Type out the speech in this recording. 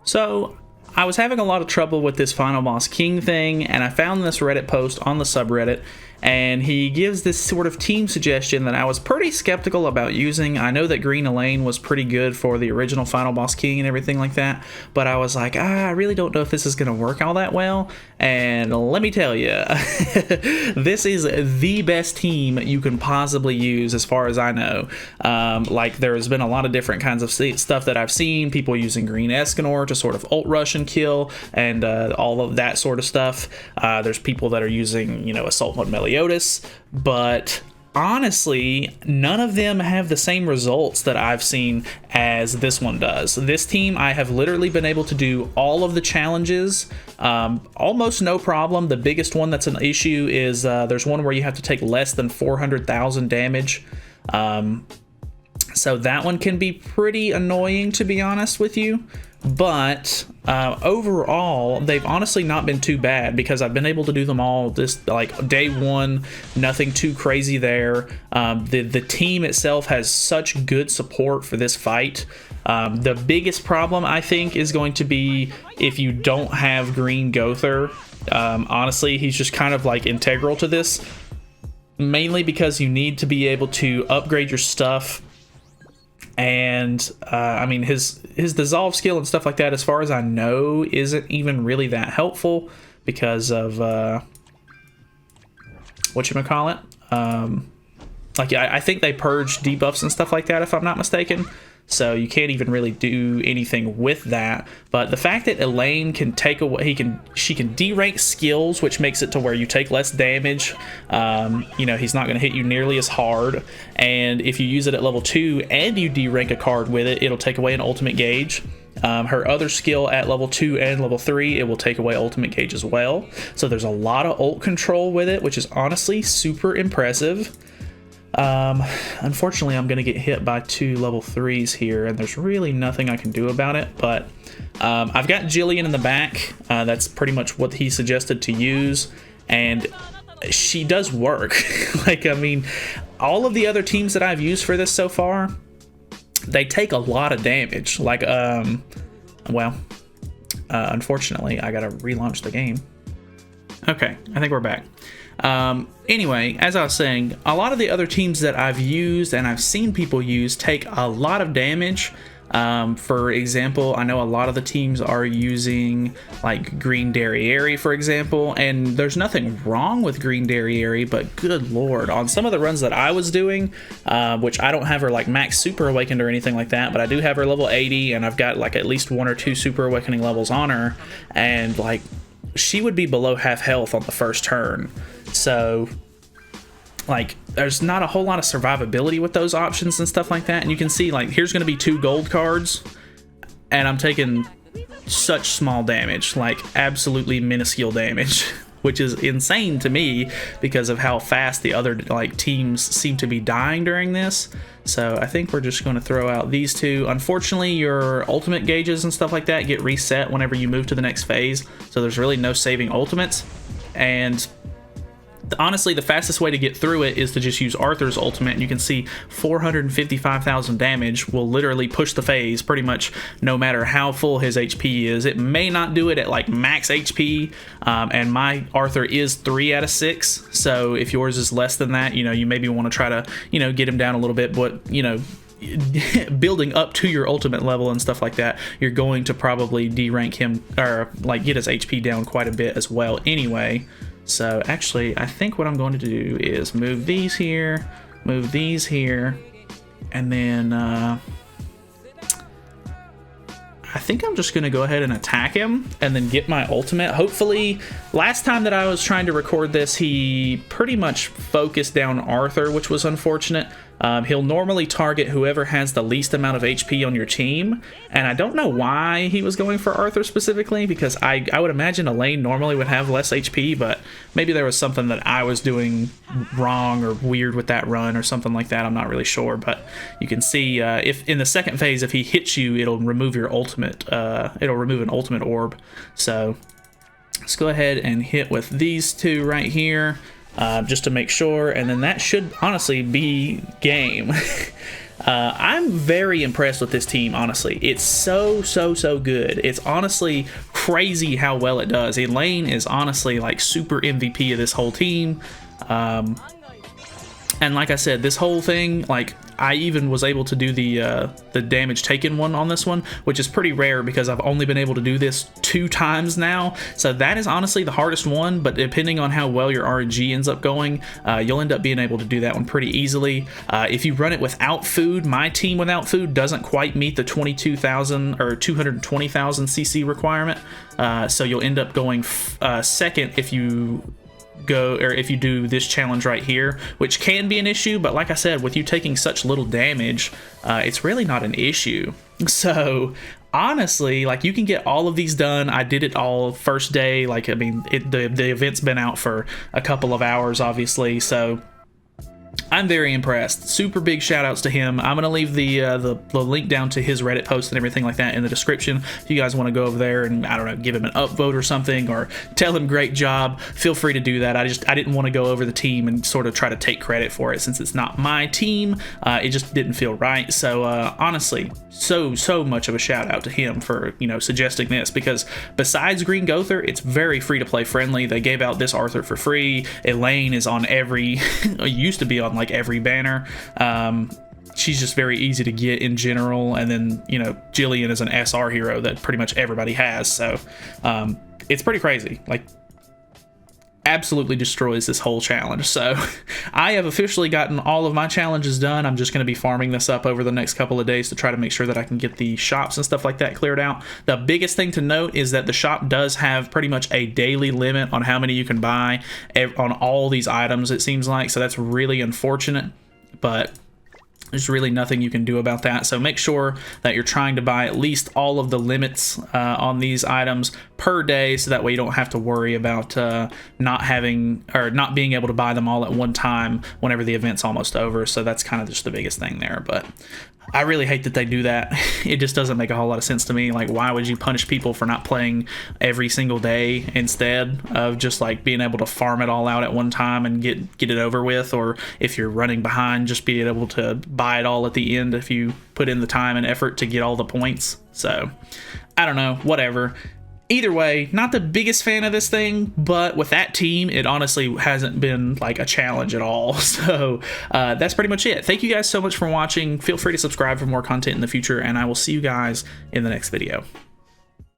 So I was having a lot of trouble with this Final Boss King thing, and I found this Reddit post on the subreddit, and he gives this sort of team suggestion that I was pretty skeptical about using. I know that Green Elaine was pretty good for the original Final Boss King and everything like that, but I was like, I really don't know if this is going to work all that well. And let me tell you, this is the best team you can possibly use as far as I know. Like, there's been a lot of different kinds of stuff that I've seen, people using Green Escanor to sort of ult rush and kill, and all of that sort of stuff. There's people that are using, Assault Mode Meliodas, but honestly, none of them have the same results that I've seen as this one does. This team, I have literally been able to do all of the challenges almost no problem. The biggest one that's an issue is there's one where you have to take less than 400,000 damage. So that one can be pretty annoying, to be honest with you. But overall, they've honestly not been too bad, because I've been able to do them all this, like, day one, nothing too crazy there. The team itself has such good support for this fight. The biggest problem, I think, is going to be if you don't have Green Gother. Honestly, he's just kind of like integral to this, mainly because you need to be able to upgrade your stuff. And I mean, his dissolve skill and stuff like that, as far as I know, isn't even really that helpful because of whatchamacallit. Like, I think they purge debuffs and stuff like that, if I'm not mistaken. So you can't even really do anything with that. But the fact that Elaine can take away, she can derank skills, which makes it to where you take less damage. He's not going to hit you nearly as hard. And if you use it at level 2 and you derank a card with it, it'll take away an ultimate gauge. Her other skill at level 2 and level 3, it will take away ultimate gauge as well. So there's a lot of ult control with it, which is honestly super impressive. Unfortunately, I'm gonna get hit by 2 level 3s here, and there's really nothing I can do about it. But I've got Jillian in the back. That's pretty much what he suggested to use, and she does work. Like, I mean, all of the other teams that I've used for this so far, they take a lot of damage. Like, unfortunately, I gotta relaunch the game. Okay, I think we're back. Anyway, as I was saying, a lot of the other teams that I've used and I've seen people use take a lot of damage. For example, I know a lot of the teams are using like Green Derriere, for example, and there's nothing wrong with Green Derriere, but good lord, on some of the runs that I was doing, which I don't have her like max super awakened or anything like that, but I do have her level 80, and I've got like at least 1 or 2 super awakening levels on her, and like, she would be below half health on the first turn. So, like, there's not a whole lot of survivability with those options and stuff like that. And you can see, like, here's going to be 2 gold cards, and I'm taking such small damage, like absolutely minuscule damage, which is insane to me because of how fast the other like teams seem to be dying during this. So I think we're just going to throw out these 2. Unfortunately, your ultimate gauges and stuff like that get reset whenever you move to the next phase, so there's really no saving ultimates. And honestly, the fastest way to get through it is to just use Arthur's ultimate, and you can see 455,000 damage will literally push the phase pretty much no matter how full his HP is. It may not do it at like max HP, and my Arthur is 3 out of 6, so if yours is less than that, you maybe want to try to, get him down a little bit, but, building up to your ultimate level and stuff like that, you're going to probably derank him, or like get his HP down quite a bit as well anyway. So actually, I think what I'm going to do is move these here, and then I think I'm just going to go ahead and attack him and then get my ultimate. Hopefully, last time that I was trying to record this, he pretty much focused down Arthur, which was unfortunate. He'll normally target whoever has the least amount of HP on your team, and I don't know why he was going for Arthur specifically, because I would imagine Elaine normally would have less HP, but maybe there was something that I was doing wrong or weird with that run or something like that. I'm not really sure, but you can see if in the second phase, if he hits you, it'll remove your ultimate. It'll remove an ultimate orb. So let's go ahead and hit with these 2 right here. Just to make sure, and then that should honestly be game. I'm very impressed with this team, honestly. It's so good. It's honestly crazy how well it does. Elaine is honestly like super MVP of this whole team. And like I said, this whole thing, like, I even was able to do the damage taken one on this one, which is pretty rare because I've only been able to do this 2 times now. So that is honestly the hardest one, but depending on how well your RNG ends up going, you'll end up being able to do that one pretty easily. If you run it without food, my team without food doesn't quite meet the 22,000 or 220,000 CC requirement. So you'll end up going second if you do this challenge right here, which can be an issue, but like I said, with you taking such little damage, it's really not an issue. So honestly, like, you can get all of these done. I did it all first day. Like, I mean, the event's been out for a couple of hours, obviously, so I'm very impressed. Super big shout outs to him. I'm gonna leave the link down to his Reddit post and everything like that in the description. If you guys want to go over there and, I don't know, give him an upvote or something, or tell him great job, feel free to do that. I didn't want to go over the team and sort of try to take credit for it since it's not my team. It just didn't feel right. So honestly, so much of a shout out to him for, you know, suggesting this, because besides Green Gother, it's very free to play friendly. They gave out this Arthur for free. Elaine is on every used to be on like every banner. She's just very easy to get in general, and then, you know, Jillian is an SR hero that pretty much everybody has, so it's pretty crazy. Like, absolutely destroys this whole challenge. So I have officially gotten all of my challenges done. I'm just going to be farming this up over the next couple of days to try to make sure that I can get the shops and stuff like that cleared out. The biggest thing to note is that the shop does have pretty much a daily limit on how many you can buy on all these items, it seems like, so that's really unfortunate, but there's really nothing you can do about that. So make sure that you're trying to buy at least all of the limits on these items per day, so that way you don't have to worry about not being able to buy them all at one time whenever the event's almost over. So that's kind of just the biggest thing there. But I really hate that they do that. It just doesn't make a whole lot of sense to me. Like, why would you punish people for not playing every single day instead of just like being able to farm it all out at one time and get it over with? Or if you're running behind, just being able to buy it all at the end if you put in the time and effort to get all the points. So I don't know, whatever. Either way, not the biggest fan of this thing, but with that team, it honestly hasn't been like a challenge at all. So that's pretty much it. Thank you guys so much for watching. Feel free to subscribe for more content in the future, and I will see you guys in the next video.